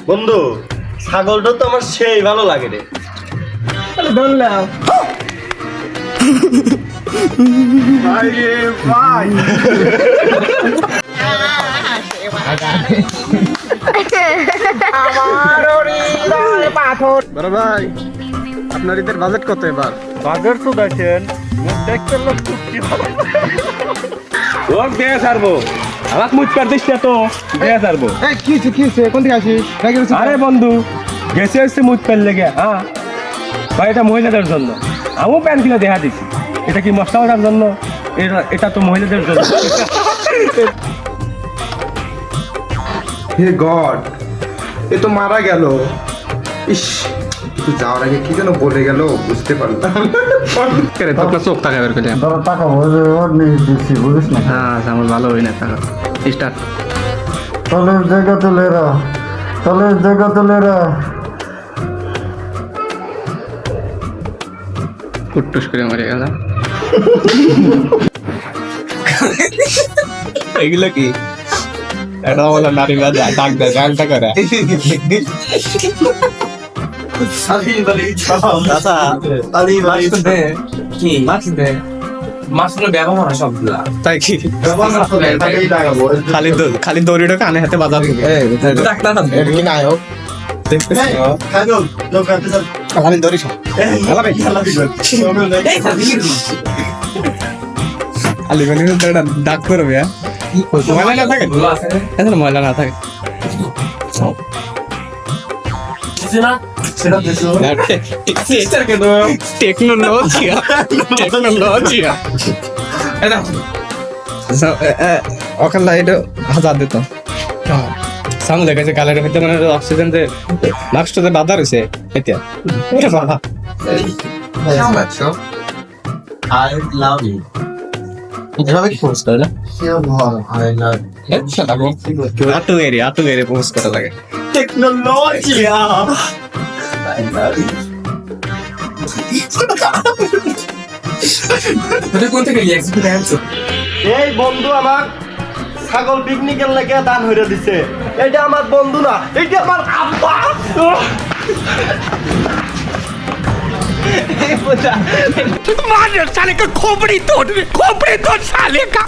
বন্ধু ছাগলটা তো আমার সেই ভালো লাগে রে। ধরলাম বড় ভাই আপনার ঈদের বাজেট কত এবার? বাজার তো দেখেন দেখতে লোক চুক্তি লোক দিয়ে ছাড়বো, আমাকে মুখ পার দিস না তো, দিয়ে ছাড়বো। কি কোন থেকে আসিস? আরে বন্ধু গেছে আসছে মুখ পার লেগে। হ্যাঁ ভাই, এটা মহিলাদের জন্য। আমিও প্যান্ট কিনে দেখা দিচ্ছি। এটা কি মশলা ওঠার জন্য? এটা তো মহিলাদের জন্য। হে গড, এ তো মারা গেল। ইস, কিছু যাওয়ার আগে কি যেন বলে গেল বুঝতে পারলাম। চোখ টাকা বের করে টাকা দিচ্ছি বুঝিস না। হ্যাঁ আমার ভালো হই না টাকা স্টার্ট। তলের জায়গা তুলেরা, তলের জায়গা তুলেরা। কুট্টুস করে মরে গেল। এগুলো কি? এটা বলে নারী বাজা ডাক দেয় গানটা করে। তাই কি খালি দড়িটা কানে হাতে বাজা দিবে। খালি ডাক করবে। ময়লা না থাকে, ময়লা না থাকে। টেকনোলজিয়া ওখানে এটা হাজার দিত সামনে দেখাচ্ছে কালারের মধ্যে মানে অক্সিজেন যে মাস্কটা বাধা রয়েছে এটা বাবা I love you. এভাবে কি পোস্ট করে না? আটু এরিয়া পোস্ট করা লাগে। টেকনোলজিয়া। এই বন্ধু আমার ছাগল পিকনিকের লেগে দান হইরে দিছে। এটা আমার বন্ধু না, এটা আমার আব্বা। मार साले का खोपड़ी तोड़ साले का।